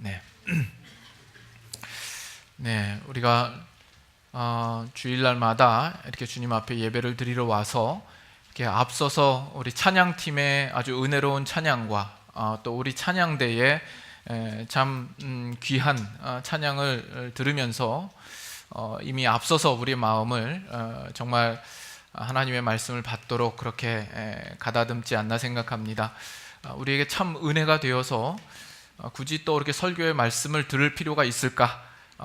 네. 네, 우리가 주일날마다 이렇게 주님 앞에 예배를 드리러 와서 이렇게 앞서서 우리 찬양팀의 아주 은혜로운 찬양과 또 우리 찬양대의 참 귀한 찬양을 들으면서 이미 앞서서 우리의 마음을 정말 하나님의 말씀을 받도록 그렇게 가다듬지 않나 생각합니다. 우리에게 참 은혜가 되어서 굳이 또 이렇게 설교의 말씀을 들을 필요가 있을까,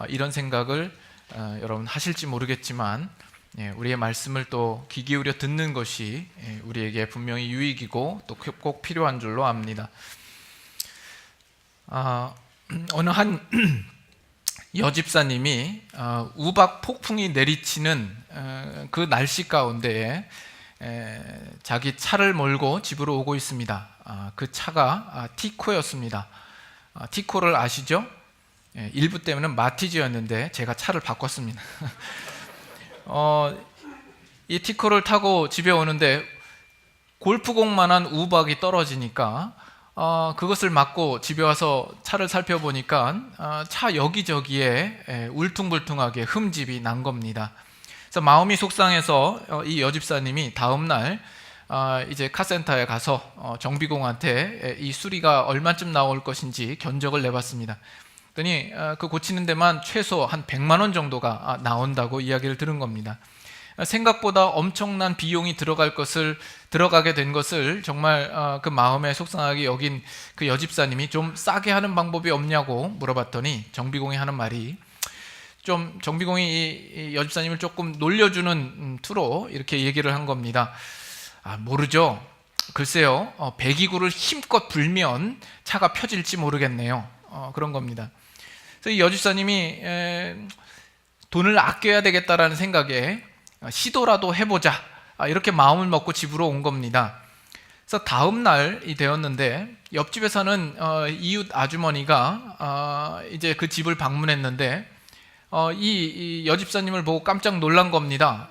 이런 생각을 여러분 하실지 모르겠지만, 우리의 말씀을 또 귀 기울여 듣는 것이 우리에게 분명히 유익이고 또 꼭 필요한 줄로 압니다. 어느 한 여집사님이 우박 폭풍이 내리치는 그 날씨 가운데에 자기 차를 몰고 집으로 오고 있습니다. 그 차가 티코였습니다. 티코를 아시죠? 일부 때문에 마티즈였는데 제가 차를 바꿨습니다. 이 티코를 타고 집에 오는데 골프공만한 우박이 떨어지니까 그것을 맞고 집에 와서 차를 살펴보니까 차 여기저기에 울퉁불퉁하게 흠집이 난 겁니다. 그래서 마음이 속상해서 이 여집사님이 다음날 이제 카센터에 가서 정비공한테 이 수리가 얼마쯤 나올 것인지 견적을 내봤습니다. 그랬더니 그 고치는 데만 최소 한 100만 원 정도가 나온다고 이야기를 들은 겁니다. 생각보다 엄청난 비용이 들어가게 된 것을 정말 그 마음에 속상하게 여긴 그 여집사님이 좀 싸게 하는 방법이 없냐고 물어봤더니 정비공이 하는 말이, 좀 정비공이 이 여집사님을 조금 놀려주는 투로 이렇게 얘기를 한 겁니다. 모르죠. 글쎄요, 배기구를 힘껏 불면 차가 펴질지 모르겠네요. 그런 겁니다. 그래서 이 여집사님이 돈을 아껴야 되겠다라는 생각에 시도라도 해보자, 이렇게 마음을 먹고 집으로 온 겁니다. 그래서 다음 날이 되었는데 옆집에 사는 이웃 아주머니가 이제 그 집을 방문했는데 이 여집사님을 보고 깜짝 놀란 겁니다.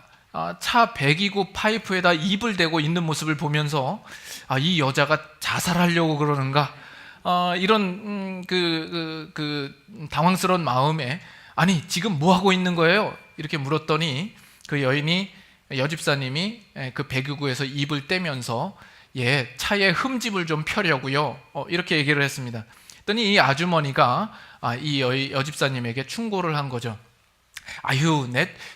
차 배기구 파이프에다 입을 대고 있는 모습을 보면서 이 여자가 자살하려고 그러는가, 이런 당황스러운 마음에 아니 지금 뭐 하고 있는 거예요? 이렇게 물었더니 그 여집사님이 그 배기구에서 입을 떼면서 차의 흠집을 좀 펴려고요, 이렇게 얘기를 했습니다. 그랬더니 이 아주머니가 이 여집사님에게 충고를 한 거죠. 아유,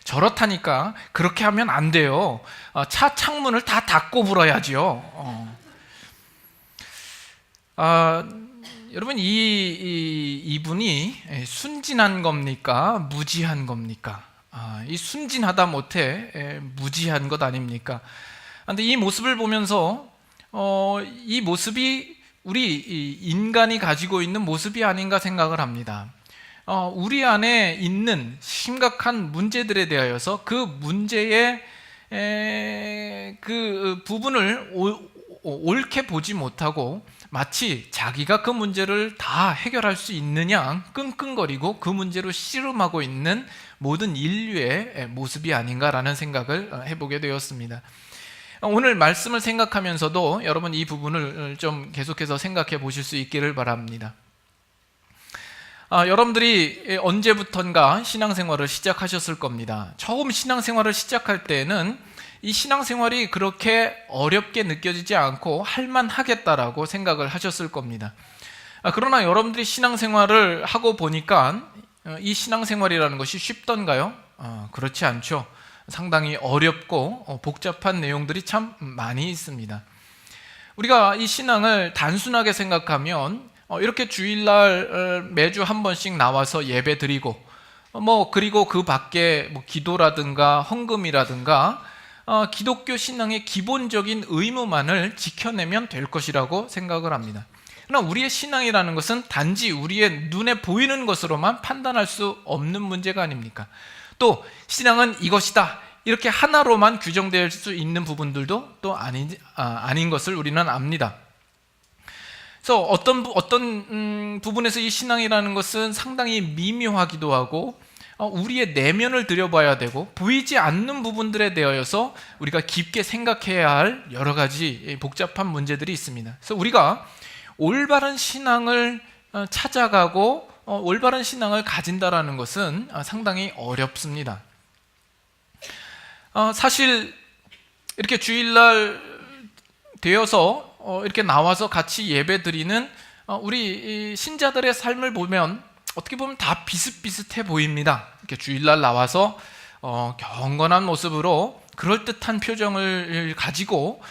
저렇다니까 그렇게 하면 안 돼요. 차 창문을 다 닫고 불어야지요. 여러분, 이분이 순진한 겁니까? 무지한 겁니까? 이 순진하다 못해 무지한 것 아닙니까? 그런데 이 모습을 보면서 이 모습이 우리 인간이 가지고 있는 모습이 아닌가 생각을 합니다. 우리 안에 있는 심각한 문제들에 대하여서 그 문제의 그 부분을 옳게 보지 못하고 마치 자기가 그 문제를 다 해결할 수 있느냐 끙끙거리고 그 문제로 씨름하고 있는 모든 인류의 모습이 아닌가라는 생각을 해보게 되었습니다. 오늘 말씀을 생각하면서도 여러분 이 부분을 좀 계속해서 생각해 보실 수 있기를 바랍니다. 여러분들이 언제부턴가 신앙생활을 시작하셨을 겁니다. 처음 신앙생활을 시작할 때는 이 신앙생활이 그렇게 어렵게 느껴지지 않고 할만하겠다라고 생각을 하셨을 겁니다. 그러나 여러분들이 신앙생활을 하고 보니까 이 신앙생활이라는 것이 쉽던가요? 그렇지 않죠. 상당히 어렵고 복잡한 내용들이 참 많이 있습니다. 우리가 이 신앙을 단순하게 생각하면 이렇게 주일날 매주 한 번씩 나와서 예배 드리고 그리고 그 밖에 기도라든가 헌금이라든가 기독교 신앙의 기본적인 의무만을 지켜내면 될 것이라고 생각을 합니다. 그러나 우리의 신앙이라는 것은 단지 우리의 눈에 보이는 것으로만 판단할 수 없는 문제가 아닙니까? 또 신앙은 이것이다, 이렇게 하나로만 규정될 수 있는 부분들도 또 아닌 것을 우리는 압니다. 그래서 어떤 부분에서 이 신앙이라는 것은 상당히 미묘하기도 하고 우리의 내면을 들여봐야 되고 보이지 않는 부분들에 대하여서 우리가 깊게 생각해야 할 여러 가지 복잡한 문제들이 있습니다. 그래서 우리가 올바른 신앙을 찾아가고 올바른 신앙을 가진다라는 것은 상당히 어렵습니다. 사실 이렇게 주일날 되어서 이렇게 나와서 같이 예배 드리는 우리 신자들의 삶을 보면 어떻게 보면 다 비슷비슷해 보입니다. 이렇게 주일날 나와서 경건한 모습으로 그럴듯한 표정을 가지고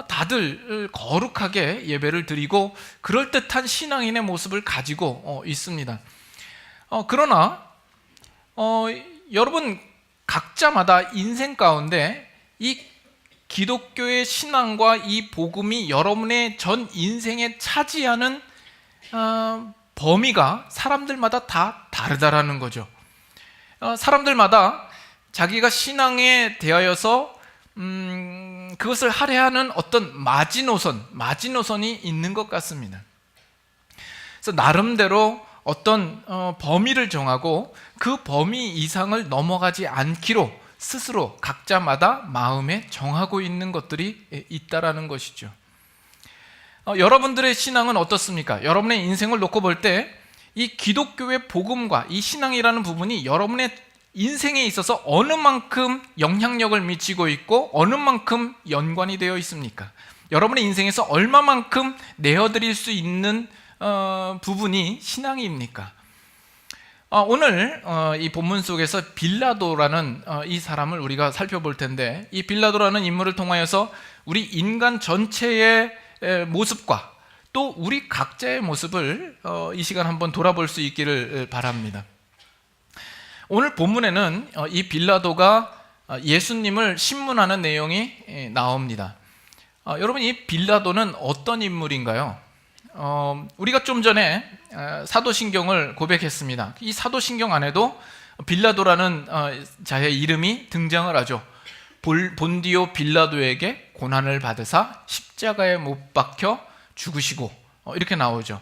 다들 거룩하게 예배를 드리고 그럴듯한 신앙인의 모습을 가지고 있습니다. 그러나 여러분 각자마다 인생 가운데 이 기독교의 신앙과 이 복음이 여러분의 전 인생에 차지하는 범위가 사람들마다 다 다르다라는 거죠. 사람들마다 자기가 신앙에 대하여서 그것을 할애하는 어떤 마지노선이 있는 것 같습니다. 그래서 나름대로 어떤 범위를 정하고 그 범위 이상을 넘어가지 않기로 스스로 각자마다 마음에 정하고 있는 것들이 있다라는 것이죠. 여러분들의 신앙은 어떻습니까? 여러분의 인생을 놓고 볼 때 이 기독교의 복음과 이 신앙이라는 부분이 여러분의 인생에 있어서 어느 만큼 영향력을 미치고 있고 어느 만큼 연관이 되어 있습니까? 여러분의 인생에서 얼마만큼 내어드릴 수 있는 부분이 신앙입니까? 오늘 이 본문 속에서 빌라도라는 이 사람을 우리가 살펴볼 텐데, 이 빌라도라는 인물을 통하여서 우리 인간 전체의 모습과 또 우리 각자의 모습을 이 시간 한번 돌아볼 수 있기를 바랍니다. 오늘 본문에는 이 빌라도가 예수님을 신문하는 내용이 나옵니다. 여러분, 이 빌라도는 어떤 인물인가요? 우리가 좀 전에 사도신경을 고백했습니다. 이 사도신경 안에도 빌라도라는 자의 이름이 등장을 하죠. 본디오 빌라도에게 고난을 받으사 십자가에 못 박혀 죽으시고 이렇게 나오죠.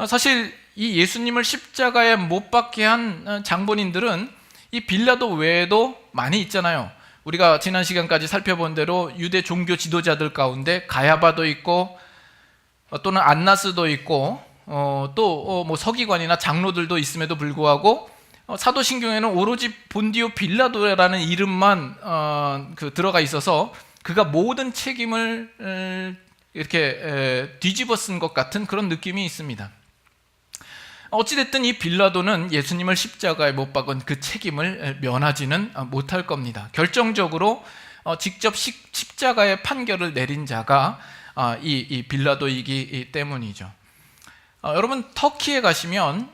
사실 이 예수님을 십자가에 못 박게 한 장본인들은 이 빌라도 외에도 많이 있잖아요. 우리가 지난 시간까지 살펴본 대로 유대 종교 지도자들 가운데 가야바도 있고 또는 안나스도 있고 또 뭐 서기관이나 장로들도 있음에도 불구하고 사도신경에는 오로지 본디오 빌라도라는 이름만 들어가 있어서 그가 모든 책임을 이렇게 뒤집어 쓴 것 같은 그런 느낌이 있습니다. 어찌됐든 이 빌라도는 예수님을 십자가에 못 박은 그 책임을 면하지는 못할 겁니다. 결정적으로 직접 십자가의 판결을 내린 자가 이 빌라도이기 때문이죠. 여러분, 터키에 가시면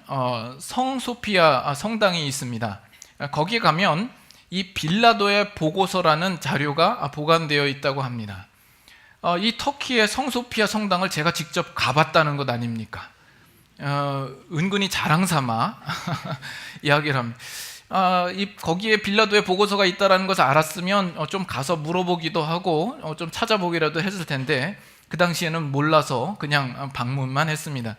성소피아 성당이 있습니다. 거기에 가면 이 빌라도의 보고서라는 자료가 보관되어 있다고 합니다. 이 터키의 성소피아 성당을 제가 직접 가봤다는 것 아닙니까? 은근히 자랑삼아 이야기를 합니다. 거기에 빌라도의 보고서가 있다는 것을 알았으면 좀 가서 물어보기도 하고 좀 찾아보기라도 했을 텐데 그 당시에는 몰라서 그냥 방문만 했습니다.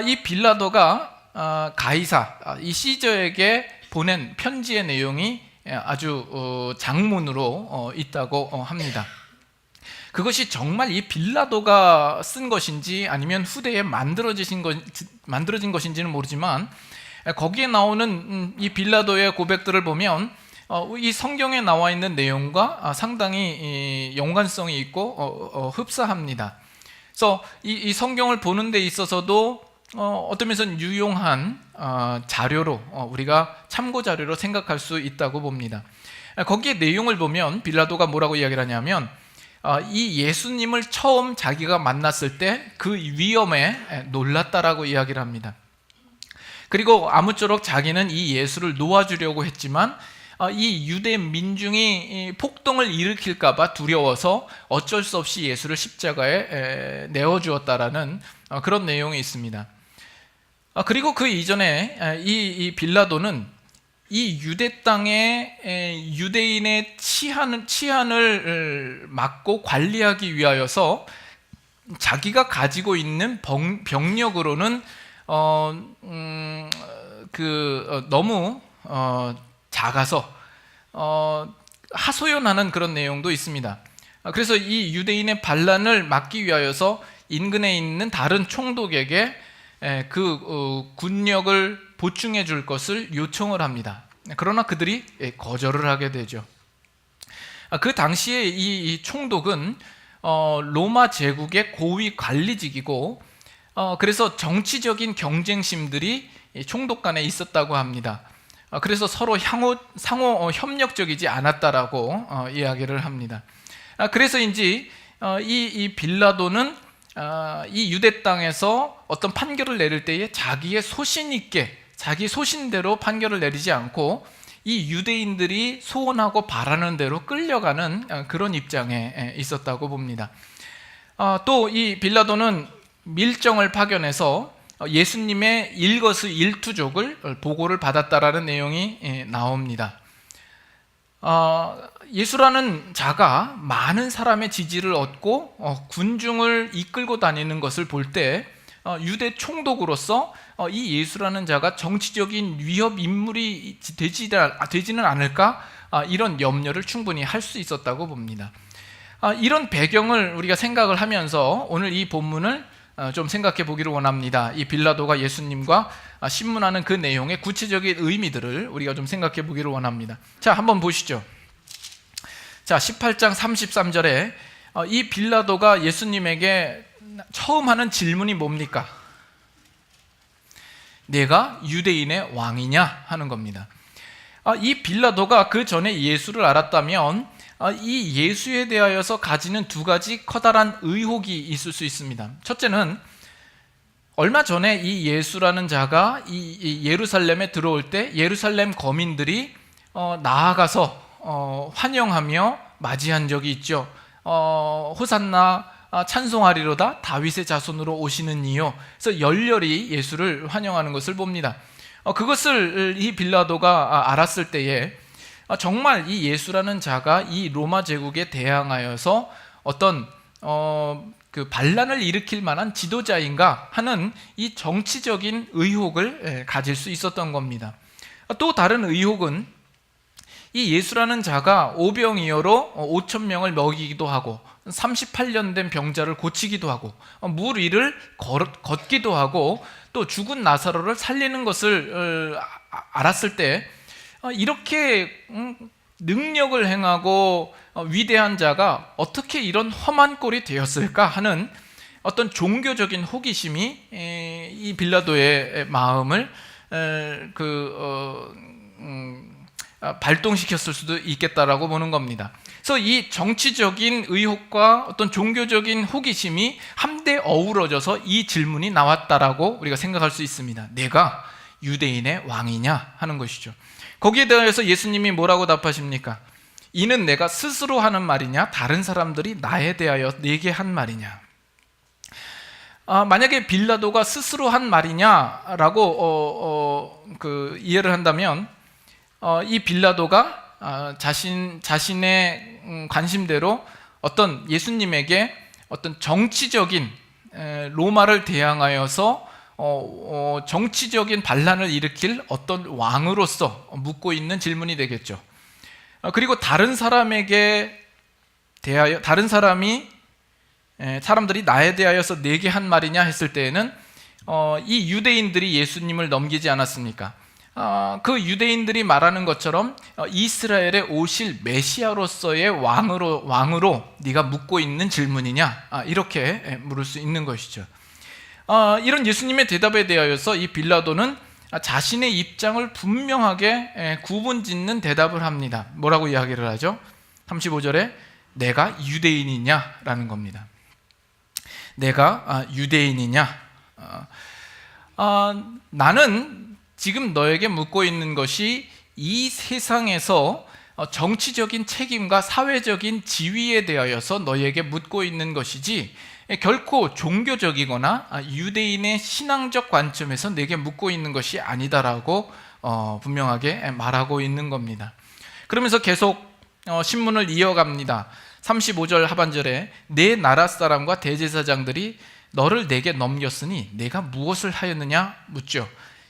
이 빌라도가 가이사, 이 시저에게 보낸 편지의 내용이 아주 장문으로 있다고 합니다. 그것이 정말 이 빌라도가 쓴 것인지 아니면 후대에 만들어진 것인지는 모르지만 거기에 나오는 이 빌라도의 고백들을 보면 이 성경에 나와 있는 내용과 상당히 연관성이 있고 흡사합니다. 그래서 이 성경을 보는 데 있어서도 어떤 면에서는 유용한 자료로 우리가 참고 자료로 생각할 수 있다고 봅니다. 거기에 내용을 보면 빌라도가 뭐라고 이야기를 하냐면 이 예수님을 처음 자기가 만났을 때 그 위험에 놀랐다라고 이야기를 합니다. 그리고 아무쪼록 자기는 이 예수를 놓아주려고 했지만 이 유대 민중이 폭동을 일으킬까 봐 두려워서 어쩔 수 없이 예수를 십자가에 내어주었다라는 그런 내용이 있습니다. 그리고 그 이전에 이 빌라도는 이 유대 땅에 유대인의 치안을 막고 관리하기 위하여서 자기가 가지고 있는 병력으로는 너무 작아서 하소연하는 그런 내용도 있습니다. 그래서 이 유대인의 반란을 막기 위하여서 인근에 있는 다른 총독에게 군력을 보충해 줄 것을 요청을 합니다. 그러나 그들이 거절을 하게 되죠. 그 당시에 이 총독은 로마 제국의 고위 관리직이고 그래서 정치적인 경쟁심들이 총독 간에 있었다고 합니다. 그래서 서로 상호 협력적이지 않았다라고 이야기를 합니다. 그래서인지 이 빌라도는 이 유대 땅에서 어떤 판결을 내릴 때에 자기의 소신 있게 자기 소신대로 판결을 내리지 않고 이 유대인들이 소원하고 바라는 대로 끌려가는 그런 입장에 있었다고 봅니다. 또 이 빌라도는 밀정을 파견해서 예수님의 일거수일투족을 보고를 받았다라는 내용이 나옵니다. 예수라는 자가 많은 사람의 지지를 얻고 군중을 이끌고 다니는 것을 볼 때 유대 총독으로서 이 예수라는 자가 정치적인 위협 인물이 되지는 않을까, 이런 염려를 충분히 할 수 있었다고 봅니다. 이런 배경을 우리가 생각을 하면서 오늘 이 본문을 좀 생각해 보기를 원합니다. 이 빌라도가 예수님과 신문하는 그 내용의 구체적인 의미들을 우리가 좀 생각해 보기를 원합니다. 자, 한번 보시죠. 자, 18장 33절에 이 빌라도가 예수님에게 처음 하는 질문이 뭡니까? 내가 유대인의 왕이냐 하는 겁니다. 이 빌라도가 그 전에 예수를 알았다면 이 예수에 대하여서 가지는 두 가지 커다란 의혹이 있을 수 있습니다. 첫째는 얼마 전에 이 예수라는 자가 이 예루살렘에 들어올 때 예루살렘 거민들이 나아가서 환영하며 맞이한 적이 있죠. 호산나 찬송하리로다 다윗의 자손으로 오시는 이요. 그래서 열렬히 예수를 환영하는 것을 봅니다. 그것을 이 빌라도가 알았을 때에 정말 이 예수라는 자가 이 로마 제국에 대항하여서 어떤 그 반란을 일으킬 만한 지도자인가 하는 이 정치적인 의혹을 가질 수 있었던 겁니다. 또 다른 의혹은 이 예수라는 자가 오병이어로 5,000명을 먹이기도 하고 38년 된 병자를 고치기도 하고 물 위를 걷기도 하고 또 죽은 나사로를 살리는 것을 알았을 때 이렇게 능력을 행하고 위대한 자가 어떻게 이런 험한 꼴이 되었을까 하는 어떤 종교적인 호기심이 이 빌라도의 마음을 발동시켰을 수도 있겠다라고 보는 겁니다. 그래서 이 정치적인 의혹과 어떤 종교적인 호기심이 한데 어우러져서 이 질문이 나왔다라고 우리가 생각할 수 있습니다. 내가 유대인의 왕이냐 하는 것이죠. 거기에 대해서 예수님이 뭐라고 답하십니까? 이는 내가 스스로 하는 말이냐 다른 사람들이 나에 대하여 내게 한 말이냐. 만약에 빌라도가 스스로 한 말이냐라고 이해를 한다면 이 빌라도가 자신의 관심대로 어떤 예수님에게 어떤 정치적인 로마를 대항하여서 정치적인 반란을 일으킬 어떤 왕으로서 묻고 있는 질문이 되겠죠. 그리고 다른 사람에게 대하여 사람들이 나에 대하여서 내게 한 말이냐 했을 때에는 이 유대인들이 예수님을 넘기지 않았습니까? 그 유대인들이 말하는 것처럼 이스라엘에 오실 메시아로서의 왕으로 네가 묻고 있는 질문이냐, 이렇게 물을 수 있는 것이죠. 이런 예수님의 대답에 대하여서 이 빌라도는 자신의 입장을 분명하게 구분짓는 대답을 합니다. 뭐라고 이야기를 하죠? 35절에 내가 유대인이냐라는 겁니다. 내가 유대인이냐? 나는 지금 너에게 묻고 있는 것이 이 세상에서 정치적인 책임과 사회적인 지위에 대하여서 너에게 묻고 있는 것이지 결코 종교적이거나 유대인의 신앙적 관점에서 내게 묻고 있는 것이 아니다라고 분명하게 말하고 있는 겁니다. 그러면서 계속 신문을 이어갑니다. 35절 하반절에 내 나라 사람과 대제사장들이 너를 내게 넘겼으니 내가 무엇을 하였느냐 묻죠.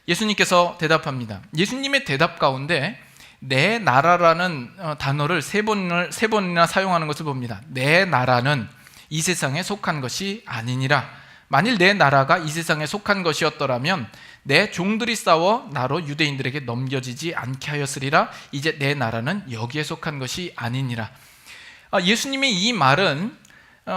예수님께서 대답합니다. 예수님의 대답 가운데 내 나라라는 단어를 세 번이나 사용하는 것을 봅니다. 내 나라는 이 세상에 속한 것이 아니니라. 만일 내 나라가 이 세상에 속한 것이었더라면 내 종들이 싸워 나로 유대인들에게 넘겨지지 않게 하였으리라. 이제 내 나라는 여기에 속한 것이 아니니라. 예수님의 이 말은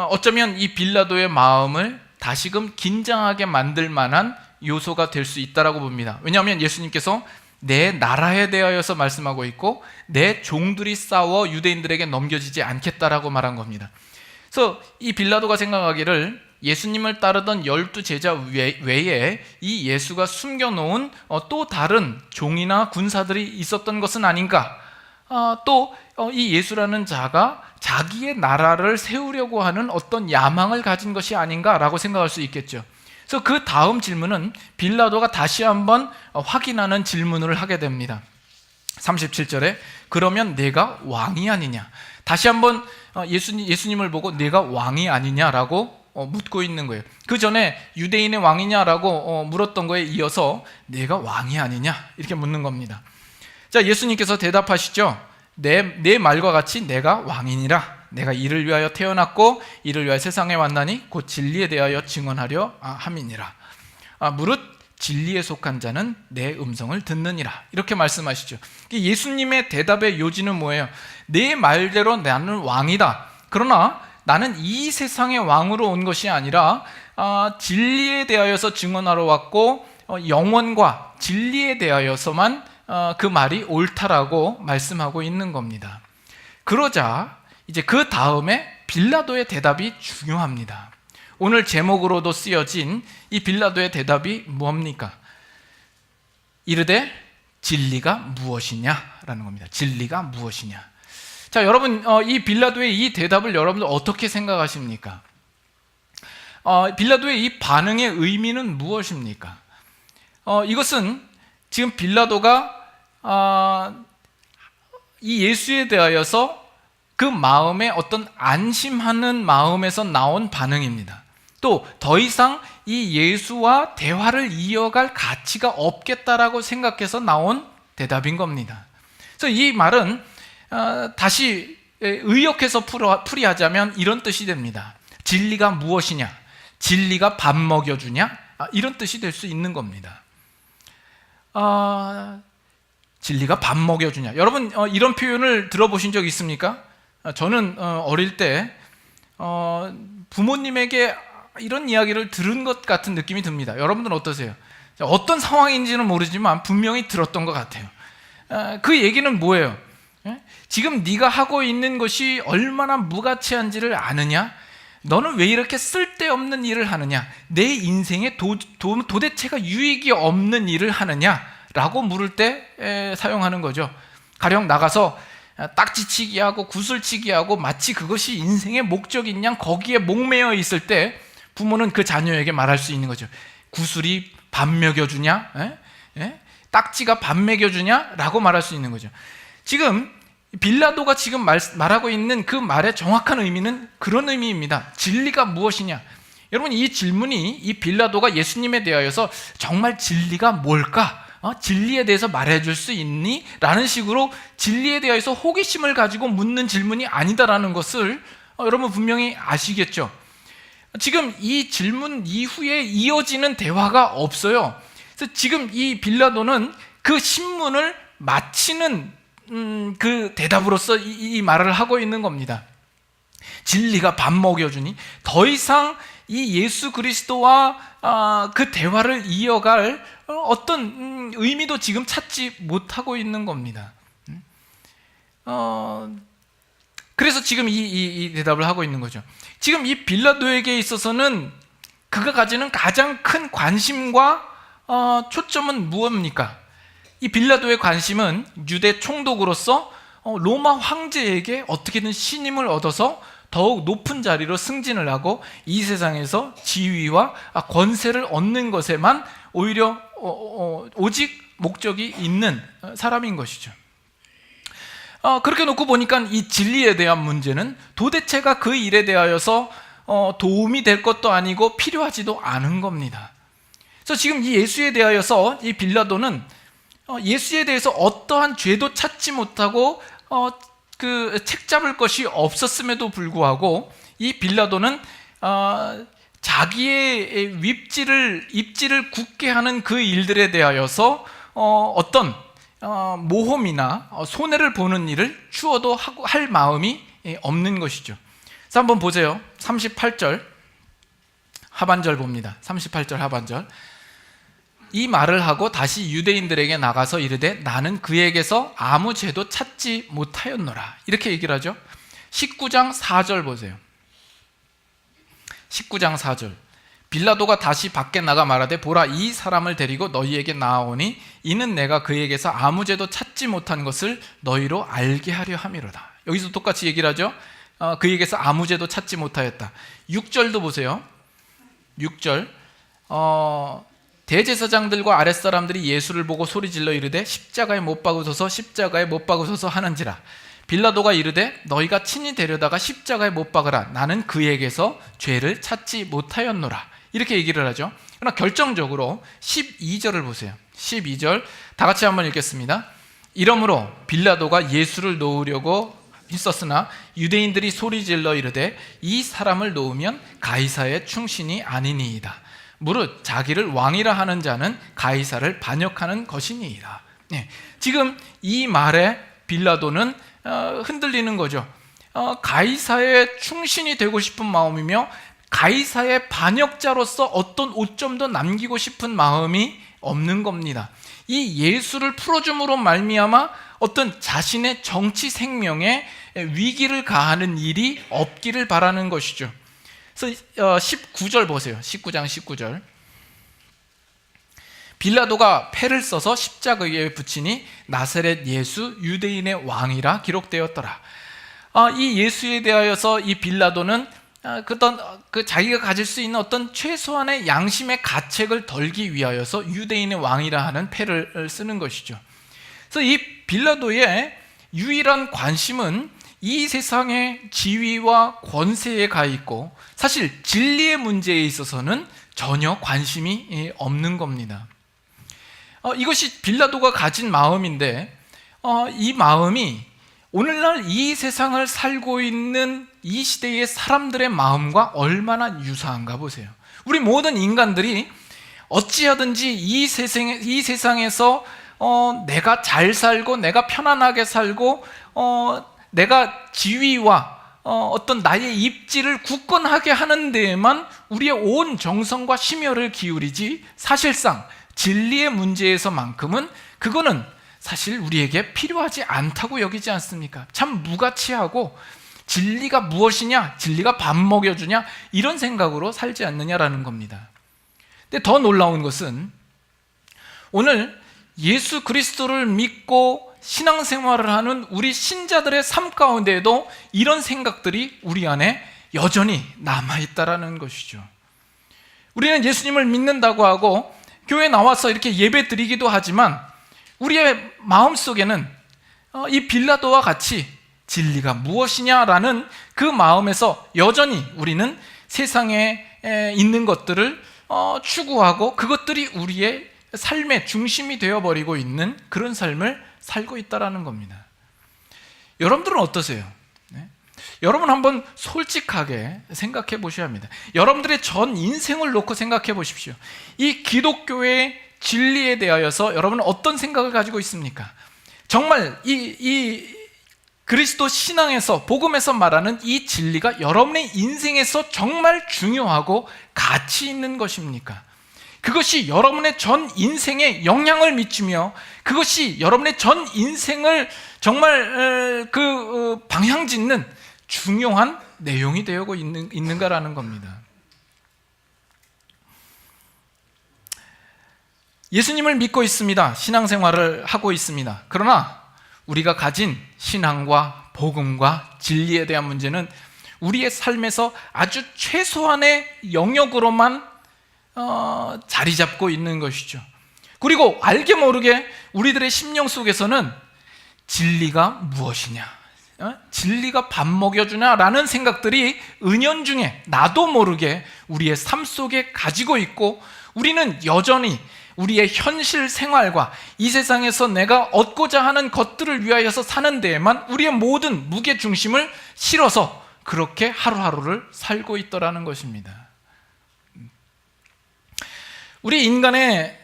어쩌면 이 빌라도의 마음을 다시금 긴장하게 만들 만한 요소가 될 수 있다라고 봅니다. 왜냐하면 예수님께서 내 나라에 대하여서 말씀하고 있고 내 종들이 싸워 유대인들에게 넘겨지지 않겠다라고 말한 겁니다. 그래서 이 빌라도가 생각하기를 예수님을 따르던 12 제자 외에 이 예수가 숨겨놓은 또 다른 종이나 군사들이 있었던 것은 아닌가, 또 이 예수라는 자가 자기의 나라를 세우려고 하는 어떤 야망을 가진 것이 아닌가라고 생각할 수 있겠죠. 그래서 그 다음 질문은 빌라도가 다시 한번 확인하는 질문을 하게 됩니다. 37절에 그러면 내가 왕이 아니냐, 다시 한번 예수님을 보고 내가 왕이 아니냐라고 묻고 있는 거예요. 그 전에 유대인의 왕이냐라고 물었던 거에 이어서 내가 왕이 아니냐 이렇게 묻는 겁니다. 자, 예수님께서 대답하시죠. 내 말과 같이 내가 왕이니라. 내가 이를 위하여 태어났고 이를 위하여 세상에 왔나니 곧 진리에 대하여 증언하려 함이니라. 무릇 진리에 속한 자는 내 음성을 듣느니라. 이렇게 말씀하시죠. 예수님의 대답의 요지는 뭐예요? 내 말대로 나는 왕이다. 그러나 나는 이 세상의 왕으로 온 것이 아니라 진리에 대하여서 증언하러 왔고 영원과 진리에 대하여서만 그 말이 옳다라고 말씀하고 있는 겁니다. 그러자 이제 그 다음에 빌라도의 대답이 중요합니다. 오늘 제목으로도 쓰여진 이 빌라도의 대답이 뭡니까? 이르되 진리가 무엇이냐라는 겁니다. 진리가 무엇이냐. 자, 여러분, 이 빌라도의 이 대답을 여러분들 어떻게 생각하십니까? 빌라도의 이 반응의 의미는 무엇입니까? 이것은 지금 빌라도가 이 예수에 대하여서 그 마음에 어떤 안심하는 마음에서 나온 반응입니다. 또 더 이상 이 예수와 대화를 이어갈 가치가 없겠다라고 생각해서 나온 대답인 겁니다. 그래서 이 말은 다시 의역해서 풀이하자면 이런 뜻이 됩니다. 진리가 무엇이냐? 진리가 밥 먹여주냐? 이런 뜻이 될 수 있는 겁니다. 진리가 밥 먹여주냐? 여러분 이런 표현을 들어보신 적 있습니까? 저는 어릴 때 부모님에게 이런 이야기를 들은 것 같은 느낌이 듭니다. 여러분들은 어떠세요? 어떤 상황인지는 모르지만 분명히 들었던 것 같아요. 그 얘기는 뭐예요? 지금 네가 하고 있는 것이 얼마나 무가치한지를 아느냐? 너는 왜 이렇게 쓸데없는 일을 하느냐? 내 인생에 도대체가 유익이 없는 일을 하느냐? 라고 물을 때 사용하는 거죠. 가령 나가서 딱지치기 하고 구슬치기 하고 마치 그것이 인생의 목적인 양 거기에 목매어 있을 때 부모는 그 자녀에게 말할 수 있는 거죠. 구슬이 밥 먹여주냐? 딱지가 밥 먹여주냐? 라고 말할 수 있는 거죠. 지금 빌라도가 지금 말하고 있는 그 말의 정확한 의미는 그런 의미입니다. 진리가 무엇이냐? 여러분, 이 질문이 이 빌라도가 예수님에 대하여서 정말 진리가 뭘까? 진리에 대해서 말해줄 수 있니? 라는 식으로 진리에 대해서 호기심을 가지고 묻는 질문이 아니다라는 것을 여러분 분명히 아시겠죠? 지금 이 질문 이후에 이어지는 대화가 없어요. 그래서 지금 이 빌라도는 그 신문을 마치는 그 대답으로서 이 말을 하고 있는 겁니다. 진리가 밥 먹여주니? 더 이상 이 예수 그리스도와 그 대화를 이어갈 어떤 의미도 지금 찾지 못하고 있는 겁니다. 그래서 지금 이 대답을 하고 있는 거죠. 지금 이 빌라도에게 있어서는 그가 가지는 가장 큰 관심과 초점은 무엇입니까? 이 빌라도의 관심은 유대 총독으로서 로마 황제에게 어떻게든 신임을 얻어서 더욱 높은 자리로 승진을 하고 이 세상에서 지위와 권세를 얻는 것에만 오히려 오직 목적이 있는 사람인 것이죠. 그렇게 놓고 보니까 이 진리에 대한 문제는 도대체가 그 일에 대하여서 도움이 될 것도 아니고 필요하지도 않은 겁니다. 그래서 지금 이 예수에 대하여서 이 빌라도는 예수에 대해서 어떠한 죄도 찾지 못하고 그 책 잡을 것이 없었음에도 불구하고 이 빌라도는 자기의 입지를 굳게 하는 그 일들에 대하여서 어떤 모험이나 손해를 보는 일을 주어도 할 마음이 없는 것이죠. 그래서 한번 보세요. 38절 하반절 봅니다. 38절 하반절. 이 말을 하고 다시 유대인들에게 나가서 이르되 나는 그에게서 아무 죄도 찾지 못하였노라. 이렇게 얘기를 하죠. 19장 4절 보세요. 19장 4절. 빌라도가 다시 밖에 나가 말하되 보라, 이 사람을 데리고 너희에게 나아오니 이는 내가 그에게서 아무 죄도 찾지 못한 것을 너희로 알게 하려 함이로다. 여기서 똑같이 얘기를 하죠. 그에게서 아무 죄도 찾지 못하였다. 6절도 보세요. 6절. 대제사장들과 아랫사람들이 예수를 보고 소리질러 이르되 십자가에 못 박으소서, 십자가에 못 박으소서 하는지라. 빌라도가 이르되 너희가 친히 데려다가 십자가에 못 박으라. 나는 그에게서 죄를 찾지 못하였노라. 이렇게 얘기를 하죠. 그러나 결정적으로 12절을 보세요. 12절 다 같이 한번 읽겠습니다. 이러므로 빌라도가 예수를 놓으려고 있었으나 유대인들이 소리질러 이르되 이 사람을 놓으면 가이사의 충신이 아니니이다. 무릇 자기를 왕이라 하는 자는 가이사를 반역하는 것이니이다. 네, 지금 이 말에 빌라도는 흔들리는 거죠. 가이사의 충신이 되고 싶은 마음이며 가이사의 반역자로서 어떤 오점도 남기고 싶은 마음이 없는 겁니다. 이 예수를 풀어줌으로 말미암아 어떤 자신의 정치 생명에 위기를 가하는 일이 없기를 바라는 것이죠. 그래서 19절 보세요. 19장 19절. 빌라도가 패를 써서 십자가에 붙이니 나사렛 예수 유대인의 왕이라 기록되었더라. 이 예수에 대하여서 이 빌라도는 자기가 가질 수 있는 어떤 최소한의 양심의 가책을 덜기 위하여서 유대인의 왕이라 하는 패를 쓰는 것이죠. 그래서 이 빌라도의 유일한 관심은 이 세상의 지위와 권세에 가 있고 사실 진리의 문제에 있어서는 전혀 관심이 없는 겁니다. 이것이 빌라도가 가진 마음인데 이 마음이 오늘날 이 세상을 살고 있는 이 시대의 사람들의 마음과 얼마나 유사한가 보세요. 우리 모든 인간들이 어찌하든지 이 세상에서 내가 잘 살고 내가 편안하게 살고 내가 지위와 어떤 나의 입지를 굳건하게 하는 데에만 우리의 온 정성과 심혈을 기울이지 사실상 진리의 문제에서만큼은 그거는 사실 우리에게 필요하지 않다고 여기지 않습니까? 참 무가치하고 진리가 무엇이냐, 진리가 밥 먹여주냐 이런 생각으로 살지 않느냐라는 겁니다. 근데 더 놀라운 것은 오늘 예수 그리스도를 믿고 신앙생활을 하는 우리 신자들의 삶 가운데에도 이런 생각들이 우리 안에 여전히 남아있다라는 것이죠. 우리는 예수님을 믿는다고 하고 교회에 나와서 이렇게 예배 드리기도 하지만 우리의 마음속에는 이 빌라도와 같이 진리가 무엇이냐라는 그 마음에서 여전히 우리는 세상에 있는 것들을 추구하고 그것들이 우리의 삶의 중심이 되어버리고 있는 그런 삶을 살고 있다는 겁니다. 여러분들은 어떠세요? 네? 여러분 한번 솔직하게 생각해 보셔야 합니다. 여러분들의 전 인생을 놓고 생각해 보십시오. 이 기독교의 진리에 대하여서 여러분은 어떤 생각을 가지고 있습니까? 정말 이 그리스도 신앙에서 복음에서 말하는 이 진리가 여러분의 인생에서 정말 중요하고 가치 있는 것입니까? 그것이 여러분의 전 인생에 영향을 미치며 그것이 여러분의 전 인생을 정말 방향 짓는 중요한 내용이 되고 있는가라는 겁니다. 예수님을 믿고 있습니다. 신앙생활을 하고 있습니다. 그러나 우리가 가진 신앙과 복음과 진리에 대한 문제는 우리의 삶에서 아주 최소한의 영역으로만 자리 잡고 있는 것이죠. 그리고 알게 모르게 우리들의 심령 속에서는 진리가 무엇이냐, 진리가 밥 먹여주냐라는 생각들이 은연중에 나도 모르게 우리의 삶 속에 가지고 있고 우리는 여전히 우리의 현실 생활과 이 세상에서 내가 얻고자 하는 것들을 위하여서 사는 데에만 우리의 모든 무게중심을 실어서 그렇게 하루하루를 살고 있더라는 것입니다. 우리 인간의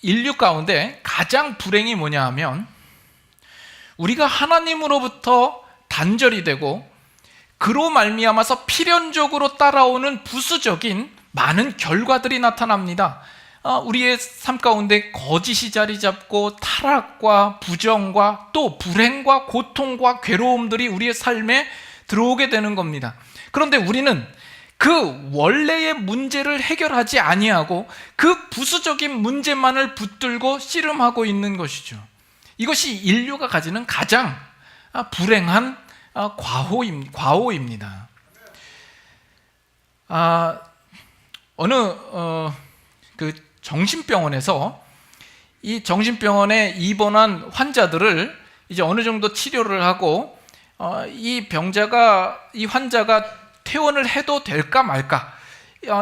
인류 가운데 가장 불행이 뭐냐 하면 우리가 하나님으로부터 단절이 되고 그로 말미암아서 필연적으로 따라오는 부수적인 많은 결과들이 나타납니다. 우리의 삶 가운데 거짓이 자리 잡고 타락과 부정과 또 불행과 고통과 괴로움들이 우리의 삶에 들어오게 되는 겁니다. 그런데 우리는 그 원래의 문제를 해결하지 아니하고 그 부수적인 문제만을 붙들고 씨름하고 있는 것이죠. 이것이 인류가 가지는 가장 불행한 과오입니다. 어느 그 정신병원에서 이 정신병원에 입원한 환자들을 이제 어느 정도 치료를 하고 이 환자가 퇴원을 해도 될까 말까,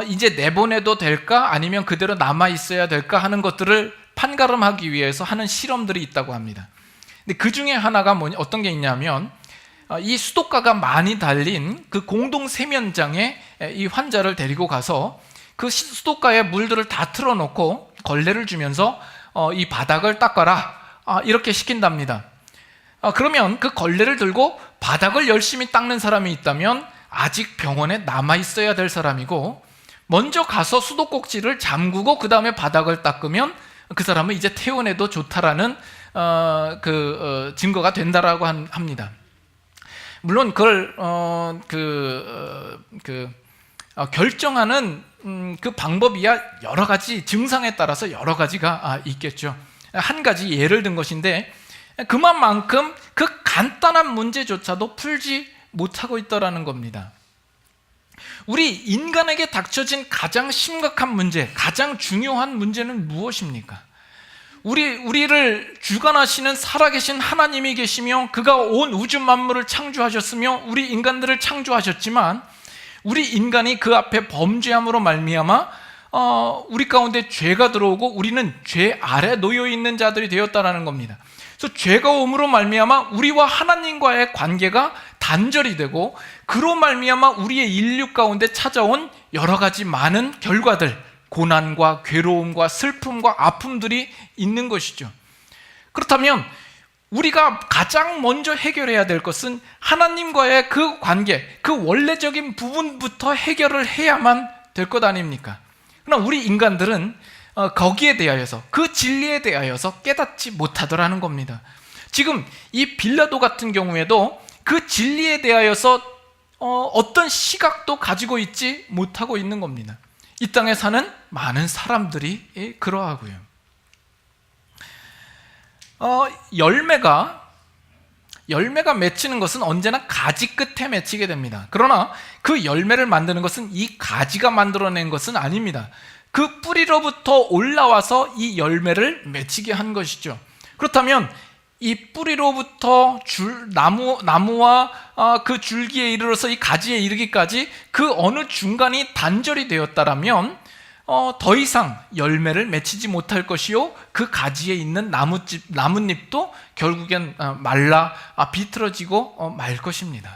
이제 내보내도 될까 아니면 그대로 남아 있어야 될까 하는 것들을 판가름하기 위해서 하는 실험들이 있다고 합니다. 근데 그 중에 하나가 어떤 게 있냐면 이 수도가가 많이 달린 그 공동 세면장에 이 환자를 데리고 가서 그 수도가에 물들을 다 틀어놓고 걸레를 주면서 이 바닥을 닦아라, 이렇게 시킨답니다. 그러면 그 걸레를 들고 바닥을 열심히 닦는 사람이 있다면 아직 병원에 남아 있어야 될 사람이고, 먼저 가서 수도꼭지를 잠그고 그 다음에 바닥을 닦으면 그 사람은 이제 퇴원해도 좋다라는 증거가 된다라고 합니다. 물론 그걸 결정하는 그 방법이야 여러 가지, 증상에 따라서 여러 가지가 있겠죠. 한 가지 예를 든 것인데, 그만큼 그 간단한 문제조차도 풀지 못하고 있더라는 겁니다. 우리 인간에게 닥쳐진 가장 심각한 문제, 가장 중요한 문제는 무엇입니까? 우리를 주관하시는 살아계신 하나님이 계시며 그가 온 우주 만물을 창조하셨으며 우리 인간들을 창조하셨지만, 우리 인간이 그 앞에 범죄함으로 말미암아 우리 가운데 죄가 들어오고 우리는 죄 아래 놓여 있는 자들이 되었다라는 겁니다. 그래서 죄가 옴으로 말미암아 우리와 하나님과의 관계가 단절이 되고, 그로 말미암아 우리의 인류 가운데 찾아온 여러 가지 많은 결과들, 고난과 괴로움과 슬픔과 아픔들이 있는 것이죠. 그렇다면 우리가 가장 먼저 해결해야 될 것은 하나님과의 그 관계, 그 원래적인 부분부터 해결을 해야만 될 것 아닙니까? 그러나 우리 인간들은 거기에 대하여서, 그 진리에 대하여서 깨닫지 못하더라는 겁니다. 지금 이 빌라도 같은 경우에도 그 진리에 대하여서 어떤 시각도 가지고 있지 못하고 있는 겁니다. 이 땅에 사는 많은 사람들이 그러하고요. 열매가 맺히는 것은 언제나 가지 끝에 맺히게 됩니다. 그러나 그 열매를 만드는 것은 이 가지가 만들어낸 것은 아닙니다. 그 뿌리로부터 올라와서 이 열매를 맺히게 한 것이죠. 그렇다면 이 뿌리로부터 나무와 그 줄기에 이르러서 이 가지에 이르기까지 그 어느 중간이 단절이 되었다라면 더 이상 열매를 맺히지 못할 것이요, 그 가지에 있는 나뭇잎도 결국엔 말라 비틀어지고 말 것입니다.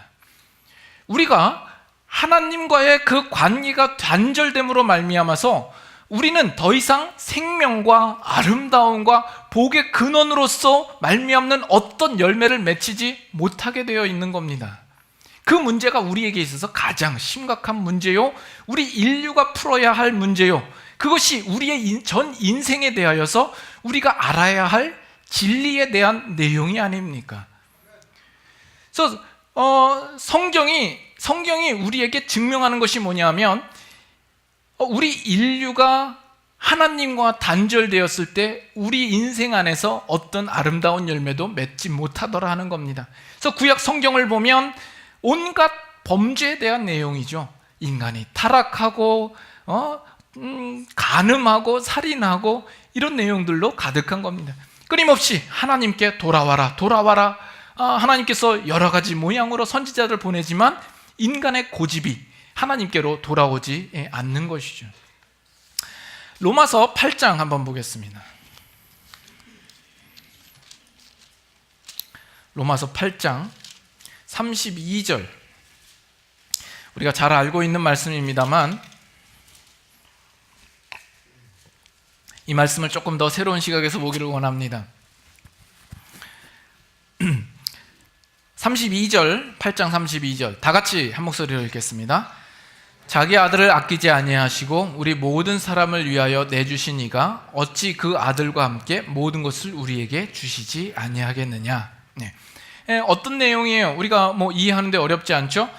우리가 하나님과의 그 관계가 단절됨으로 말미암아서 우리는 더 이상 생명과 아름다움과 복의 근원으로서 말미암는 어떤 열매를 맺히지 못하게 되어 있는 겁니다. 그 문제가 우리에게 있어서 가장 심각한 문제요, 우리 인류가 풀어야 할 문제요, 그것이 우리의 전 인생에 대하여서 우리가 알아야 할 진리에 대한 내용이 아닙니까? 그래서 성경이 우리에게 증명하는 것이 뭐냐면, 우리 인류가 하나님과 단절되었을 때 우리 인생 안에서 어떤 아름다운 열매도 맺지 못하더라 하는 겁니다. 그래서 구약 성경을 보면 온갖 범죄에 대한 내용이죠. 인간이 타락하고 간음하고 살인하고 이런 내용들로 가득한 겁니다. 끊임없이 하나님께 돌아와라, 하나님께서 여러 가지 모양으로 선지자들 보내지만 인간의 고집이 하나님께로 돌아오지 않는 것이죠. 로마서 8장 한번 보겠습니다. 로마서 8장 32절. 우리가 잘 알고 있는 말씀입니다만 이 말씀을 조금 더 새로운 시각에서 보기를 원합니다. 32절, 8장 32절 다 같이 한 목소리로 읽겠습니다. 자기 아들을 아끼지 아니하시고 우리 모든 사람을 위하여 내주신 이가 어찌 그 아들과 함께 모든 것을 우리에게 주시지 아니하겠느냐. 네. 어떤 내용이에요? 우리가 이해하는데 어렵지 않죠?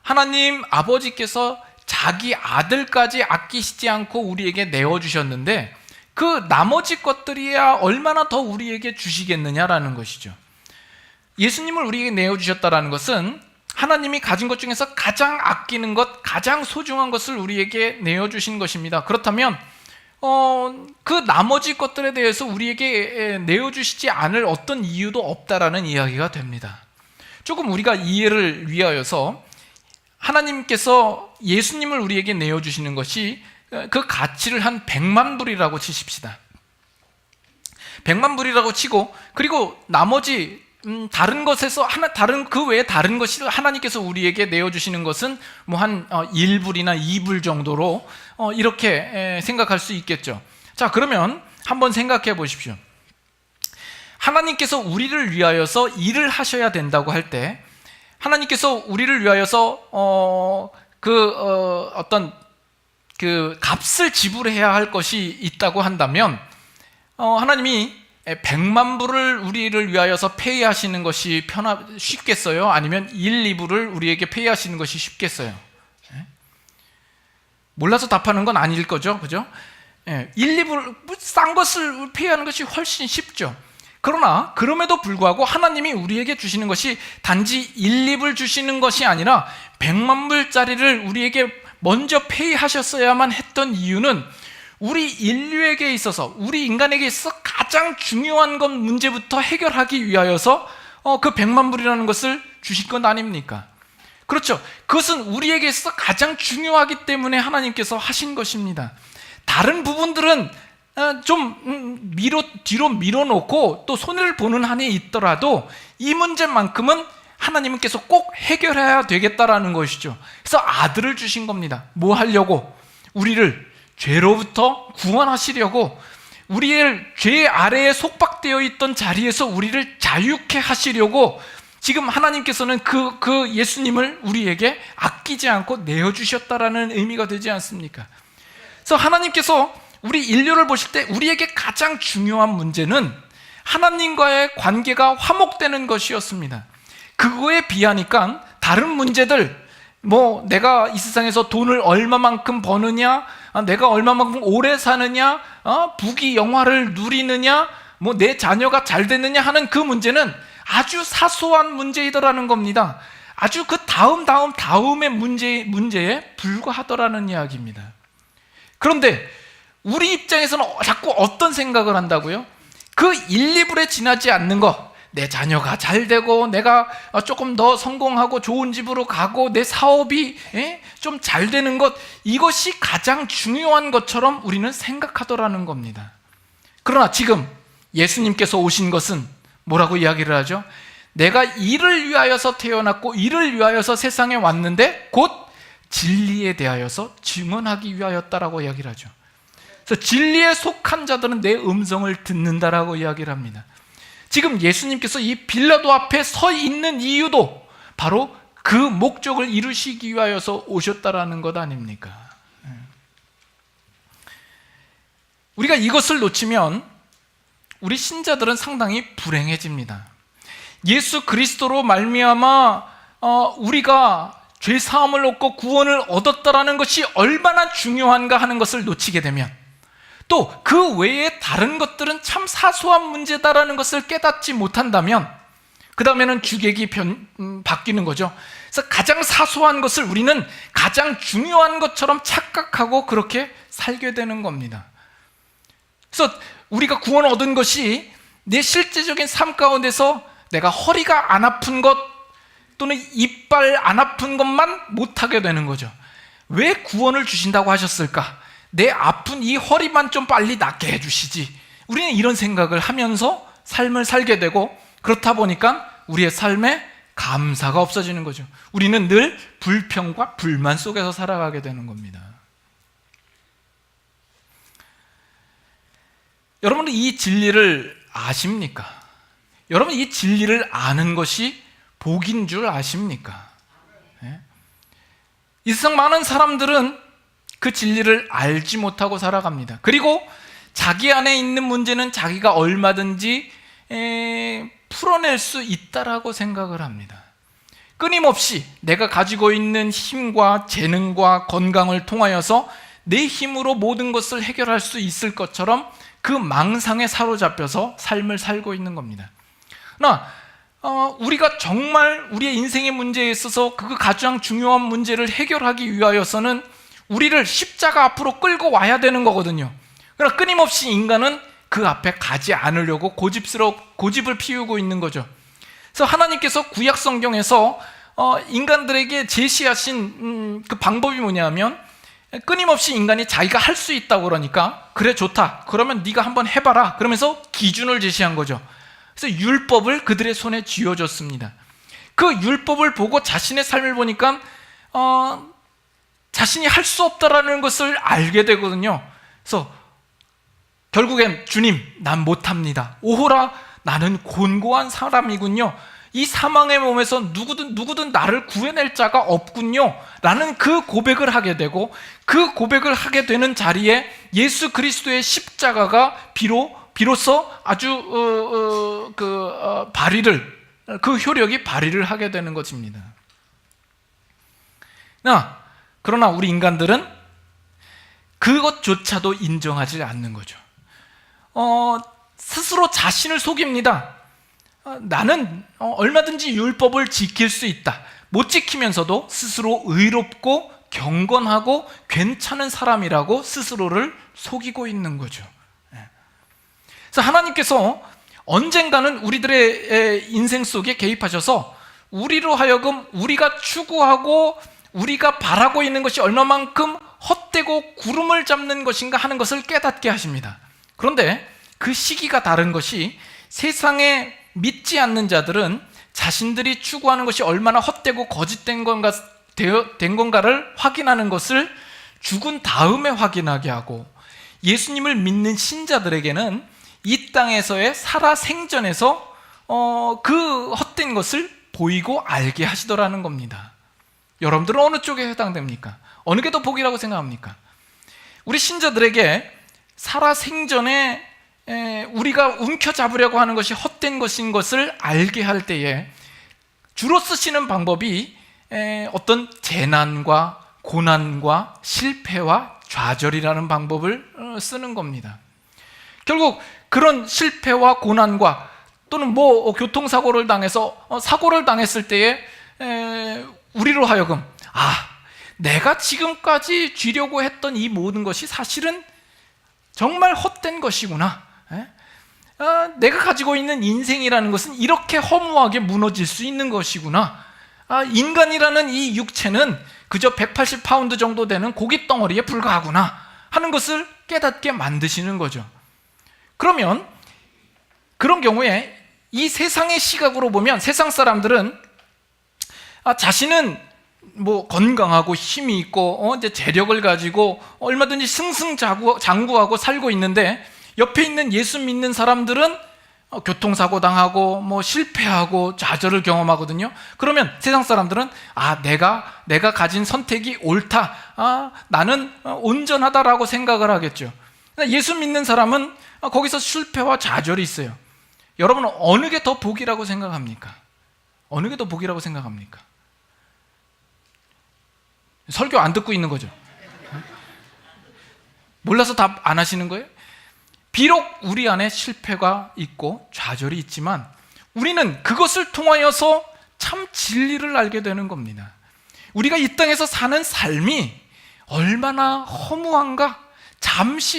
하나님 아버지께서 자기 아들까지 아끼시지 않고 우리에게 내어주셨는데 그 나머지 것들이야 얼마나 더 우리에게 주시겠느냐라는 것이죠. 예수님을 우리에게 내어주셨다는 것은 하나님이 가진 것 중에서 가장 아끼는 것, 가장 소중한 것을 우리에게 내어주신 것입니다. 그렇다면 그 나머지 것들에 대해서 우리에게 내어주시지 않을 어떤 이유도 없다라는 이야기가 됩니다. 조금 우리가 이해를 위하여서 하나님께서 예수님을 우리에게 내어주시는 것이 그 가치를 한 100만 불이라고 치십시다. 100만 불이라고 치고 그리고 나머지 다른 것에서 다른 그 외에 다른 것을 하나님께서 우리에게 내어주시는 것은 한 1불이나 2불 정도로 이렇게 생각할 수 있겠죠. 자, 그러면 한번 생각해 보십시오. 하나님께서 우리를 위하여서 일을 하셔야 된다고 할 때 하나님께서 우리를 위하여서 어떤 그 값을 지불해야 할 것이 있다고 한다면 하나님이 100만 불을 우리를 위하여서 페이하시는 것이 쉽겠어요? 아니면 1, 2불을 우리에게 페이하시는 것이 쉽겠어요? 몰라서 답하는 건 아닐 거죠, 그죠? 1, 2불 싼 것을 페이하는 것이 훨씬 쉽죠. 그러나 그럼에도 불구하고 하나님이 우리에게 주시는 것이 단지 1, 2불 주시는 것이 아니라 100만 불짜리를 우리에게 먼저 페이하셨어야만 했던 이유는 우리 인류에게 있어서, 우리 인간에게 있어서 가장 중요한 것 문제부터 해결하기 위하여서 그 100만 불이라는 것을 주신 것 아닙니까? 그렇죠. 그것은 우리에게 있어서 가장 중요하기 때문에 하나님께서 하신 것입니다. 다른 부분들은 좀 뒤로 밀어놓고 또 손해를 보는 한이 있더라도 이 문제만큼은 하나님께서 꼭 해결해야 되겠다라는 것이죠. 그래서 아들을 주신 겁니다. 뭐 하려고? 우리를 죄로부터 구원하시려고, 우리의 죄 아래에 속박되어 있던 자리에서 우리를 자유케 하시려고 지금 하나님께서는 그 예수님을 우리에게 아끼지 않고 내어주셨다라는 의미가 되지 않습니까? 그래서 하나님께서 우리 인류를 보실 때 우리에게 가장 중요한 문제는 하나님과의 관계가 화목되는 것이었습니다. 그거에 비하니까 다른 문제들, 내가 이 세상에서 돈을 얼마만큼 버느냐, 내가 얼마만큼 오래 사느냐, 부귀 영화를 누리느냐, 내 자녀가 잘 됐느냐 하는 그 문제는 아주 사소한 문제이더라는 겁니다. 아주 그 다음의 문제에 불과하더라는 이야기입니다. 그런데 우리 입장에서는 자꾸 어떤 생각을 한다고요? 그 1, 2불에 지나지 않는 것, 내 자녀가 잘 되고 내가 조금 더 성공하고 좋은 집으로 가고 내 사업이 좀 잘 되는 것, 이것이 가장 중요한 것처럼 우리는 생각하더라는 겁니다. 그러나 지금 예수님께서 오신 것은 뭐라고 이야기를 하죠? 내가 이를 위하여서 태어났고 이를 위하여서 세상에 왔는데 곧 진리에 대하여서 증언하기 위하였다라고 이야기를 하죠. 그래서 진리에 속한 자들은 내 음성을 듣는다라고 이야기를 합니다. 지금 예수님께서 이 빌라도 앞에 서 있는 이유도 바로 그 목적을 이루시기 위하여서 오셨다라는 것 아닙니까? 우리가 이것을 놓치면 우리 신자들은 상당히 불행해집니다. 예수 그리스도로 말미암아 우리가 죄 사함을 얻고 구원을 얻었다라는 것이 얼마나 중요한가 하는 것을 놓치게 되면, 또 그 외에 다른 것들은 참 사소한 문제다라는 것을 깨닫지 못한다면 그 다음에는 주객이 바뀌는 거죠. 그래서 가장 사소한 것을 우리는 가장 중요한 것처럼 착각하고 그렇게 살게 되는 겁니다. 그래서 우리가 구원 얻은 것이 내 실제적인 삶 가운데서 내가 허리가 안 아픈 것 또는 이빨 안 아픈 것만 못하게 되는 거죠. 왜 구원을 주신다고 하셨을까? 내 아픈 이 허리만 좀 빨리 낫게 해주시지. 우리는 이런 생각을 하면서 삶을 살게 되고, 그렇다 보니까 우리의 삶에 감사가 없어지는 거죠. 우리는 늘 불평과 불만 속에서 살아가게 되는 겁니다. 여러분은 이 진리를 아십니까? 여러분 이 진리를 아는 것이 복인 줄 아십니까? 네? 이 세상 많은 사람들은 그 진리를 알지 못하고 살아갑니다. 그리고 자기 안에 있는 문제는 자기가 얼마든지 풀어낼 수 있다라고 생각을 합니다. 끊임없이 내가 가지고 있는 힘과 재능과 건강을 통하여서 내 힘으로 모든 것을 해결할 수 있을 것처럼 그 망상에 사로잡혀서 삶을 살고 있는 겁니다. 그러나 우리가 정말 우리의 인생의 문제에 있어서 그 가장 중요한 문제를 해결하기 위하여서는 우리를 십자가 앞으로 끌고 와야 되는 거거든요. 그러나 끊임없이 인간은 그 앞에 가지 않으려고 고집을 피우고 있는 거죠. 그래서 하나님께서 구약 성경에서 인간들에게 제시하신 그 방법이 뭐냐면, 끊임없이 인간이 자기가 할 수 있다고 그러니까 그래 좋다, 그러면 네가 한번 해봐라, 그러면서 기준을 제시한 거죠. 그래서 율법을 그들의 손에 쥐어줬습니다. 그 율법을 보고 자신의 삶을 보니까 자신이 할 수 없다라는 것을 알게 되거든요. 그래서 결국엔 주님, 난 못합니다. 오호라, 나는 곤고한 사람이군요. 이 사망의 몸에서 누구든 나를 구해낼 자가 없군요 라는 그 고백을 하게 되고, 그 고백을 하게 되는 자리에 예수 그리스도의 십자가가 비로소 아주 그 효력이 발휘를 하게 되는 것입니다. 그러나 우리 인간들은 그것조차도 인정하지 않는 거죠. 스스로 자신을 속입니다. 나는 얼마든지 율법을 지킬 수 있다. 못 지키면서도 스스로 의롭고 경건하고 괜찮은 사람이라고 스스로를 속이고 있는 거죠. 그래서 하나님께서 언젠가는 우리들의 인생 속에 개입하셔서 우리로 하여금 우리가 추구하고 우리가 바라고 있는 것이 얼마만큼 헛되고 구름을 잡는 것인가 하는 것을 깨닫게 하십니다. 그런데 그 시기가 다른 것이, 세상에 믿지 않는 자들은 자신들이 추구하는 것이 얼마나 헛되고 거짓된 건가를 확인하는 것을 죽은 다음에 확인하게 하고, 예수님을 믿는 신자들에게는 이 땅에서의 살아생전에서 그 헛된 것을 보이고 알게 하시더라는 겁니다. 여러분들은 어느 쪽에 해당됩니까? 어느 게 더 복이라고 생각합니까? 우리 신자들에게 살아생전에 우리가 움켜잡으려고 하는 것이 헛된 것인 것을 알게 할 때에 주로 쓰시는 방법이 어떤 재난과 고난과 실패와 좌절이라는 방법을 쓰는 겁니다. 결국 그런 실패와 고난과, 또는 교통사고를 당해서 사고를 당했을 때에 우리로 하여금 내가 지금까지 쥐려고 했던 이 모든 것이 사실은 정말 헛된 것이구나. 내가 가지고 있는 인생이라는 것은 이렇게 허무하게 무너질 수 있는 것이구나. 인간이라는 이 육체는 그저 180파운드 정도 되는 고깃덩어리에 불과하구나 하는 것을 깨닫게 만드시는 거죠. 그러면 그런 경우에 이 세상의 시각으로 보면, 세상 사람들은 자신은 건강하고 힘이 있고 이제 재력을 가지고 얼마든지 승승장구하고 살고 있는데, 옆에 있는 예수 믿는 사람들은 교통사고 당하고 실패하고 좌절을 경험하거든요. 그러면 세상 사람들은 내가 가진 선택이 옳다, 나는 온전하다라고 생각을 하겠죠. 예수 믿는 사람은 거기서 실패와 좌절이 있어요. 여러분은 어느 게 더 복이라고 생각합니까? 어느 게 더 복이라고 생각합니까? 설교 안 듣고 있는 거죠? 몰라서 답 안 하시는 거예요? 비록 우리 안에 실패가 있고 좌절이 있지만 우리는 그것을 통하여서 참 진리를 알게 되는 겁니다. 우리가 이 땅에서 사는 삶이 얼마나 허무한가,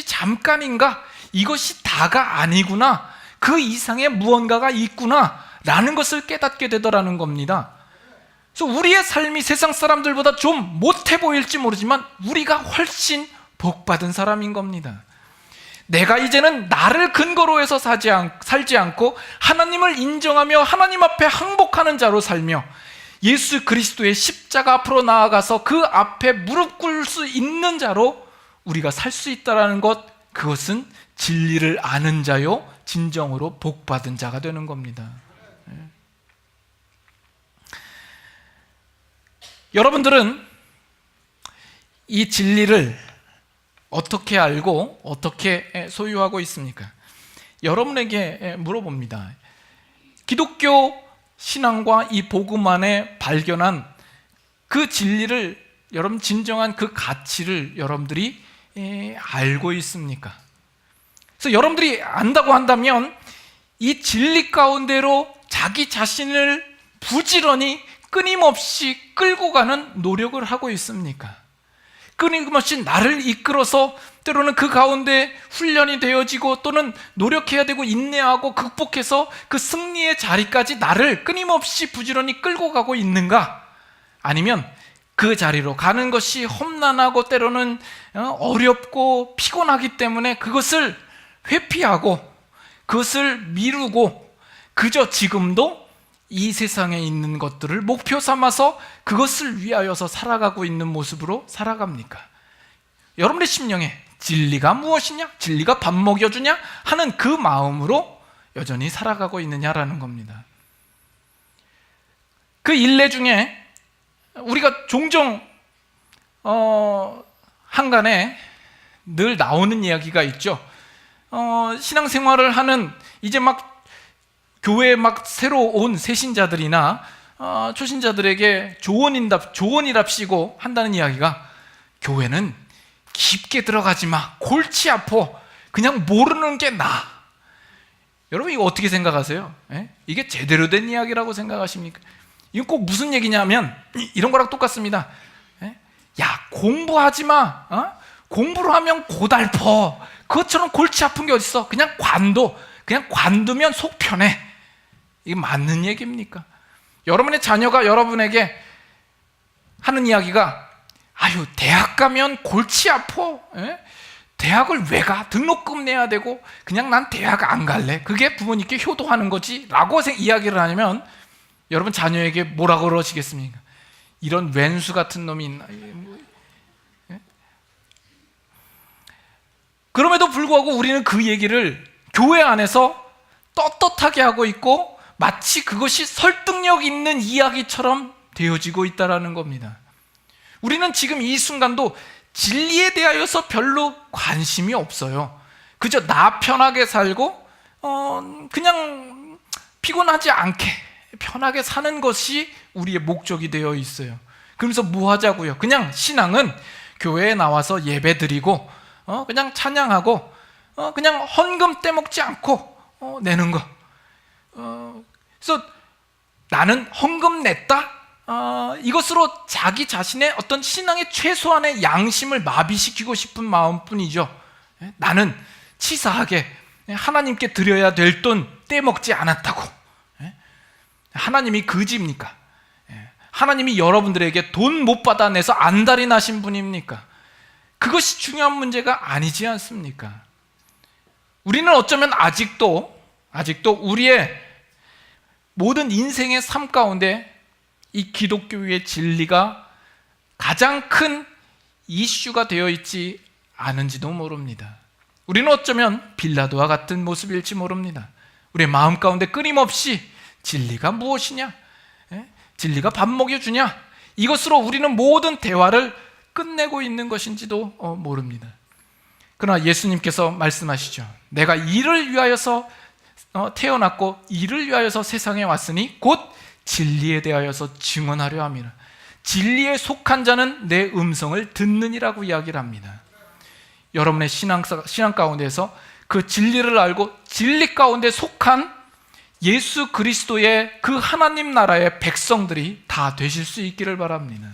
잠깐인가, 이것이 다가 아니구나, 그 이상의 무언가가 있구나 라는 것을 깨닫게 되더라는 겁니다. 그래서 우리의 삶이 세상 사람들보다 좀 못해 보일지 모르지만 우리가 훨씬 복받은 사람인 겁니다. 내가 이제는 나를 근거로 해서 살지 않고 하나님을 인정하며 하나님 앞에 항복하는 자로 살며 예수 그리스도의 십자가 앞으로 나아가서 그 앞에 무릎 꿇을 수 있는 자로 우리가 살 수 있다는 것, 그것은 진리를 아는 자요 진정으로 복받은 자가 되는 겁니다. 여러분들은 이 진리를 어떻게 알고 어떻게 소유하고 있습니까? 여러분에게 물어봅니다. 기독교 신앙과 이 복음 안에 발견한 그 진리를, 여러분 진정한 그 가치를 여러분들이 알고 있습니까? 그래서 여러분들이 안다고 한다면 이 진리 가운데로 자기 자신을 부지런히 끊임없이 끌고 가는 노력을 하고 있습니까? 끊임없이 나를 이끌어서 때로는 그 가운데 훈련이 되어지고 또는 노력해야 되고 인내하고 극복해서 그 승리의 자리까지 나를 끊임없이 부지런히 끌고 가고 있는가? 아니면 그 자리로 가는 것이 험난하고 때로는 어렵고 피곤하기 때문에 그것을 회피하고 그것을 미루고 그저 지금도 이 세상에 있는 것들을 목표 삼아서 그것을 위하여서 살아가고 있는 모습으로 살아갑니까? 여러분의 심령에 진리가 무엇이냐? 진리가 밥 먹여주냐? 하는 그 마음으로 여전히 살아가고 있느냐라는 겁니다. 그 일례 중에 우리가 종종 한간에 늘 나오는 이야기가 있죠. 신앙생활을 하는 이제 막 교회에 막 새로 온 새신자들이나 초신자들에게 조언이랍시고 한다는 이야기가, 교회는 깊게 들어가지 마, 골치 아파, 그냥 모르는 게 나아. 여러분 이거 어떻게 생각하세요? 이게 제대로 된 이야기라고 생각하십니까? 이건 꼭 무슨 얘기냐면 이런 거랑 똑같습니다. 야, 공부하지 마. 공부를 하면 고달퍼. 그것처럼 골치 아픈 게 어딨어? 그냥 관두면 속 편해. 이게 맞는 얘기입니까? 여러분의 자녀가 여러분에게 하는 이야기가, 아유, 대학 가면 골치 아파. 대학을 왜 가? 등록금 내야 되고 그냥 난 대학 안 갈래. 그게 부모님께 효도하는 거지 라고 이야기를 하면 여러분 자녀에게 뭐라고 그러시겠습니까? 이런 왼수 같은 놈이 있나? 그럼에도 불구하고 우리는 그 얘기를 교회 안에서 떳떳하게 하고 있고 마치 그것이 설득력 있는 이야기처럼 되어지고 있다는 겁니다. 우리는 지금 이 순간도 진리에 대하여서 별로 관심이 없어요. 그저 나 편하게 살고 그냥 피곤하지 않게 편하게 사는 것이 우리의 목적이 되어 있어요. 그러면서 뭐 하자고요? 그냥 신앙은 교회에 나와서 예배 드리고 그냥 찬양하고 그냥 헌금 떼먹지 않고 내는 거. 그래서 나는 헌금 냈다? 이것으로 자기 자신의 어떤 신앙의 최소한의 양심을 마비시키고 싶은 마음뿐이죠. 나는 치사하게 하나님께 드려야 될 돈 떼먹지 않았다고. 하나님이 그지입니까? 하나님이 여러분들에게 돈 못 받아내서 안달이 나신 분입니까? 그것이 중요한 문제가 아니지 않습니까? 우리는 어쩌면 아직도 우리의 모든 인생의 삶 가운데 이 기독교의 진리가 가장 큰 이슈가 되어 있지 않은지도 모릅니다. 우리는 어쩌면 빌라도와 같은 모습일지 모릅니다. 우리의 마음 가운데 끊임없이 진리가 무엇이냐? 진리가 밥 먹여주냐? 이것으로 우리는 모든 대화를 끝내고 있는 것인지도 모릅니다. 그러나 예수님께서 말씀하시죠. 내가 이를 위하여서 태어났고 이를 위하여서 세상에 왔으니 곧 진리에 대하여서 증언하려 함이라. 진리에 속한 자는 내 음성을 듣느니라고 이야기를 합니다. 여러분의 신앙 가운데서 그 진리를 알고 진리 가운데 속한 예수 그리스도의 그 하나님 나라의 백성들이 다 되실 수 있기를 바랍니다.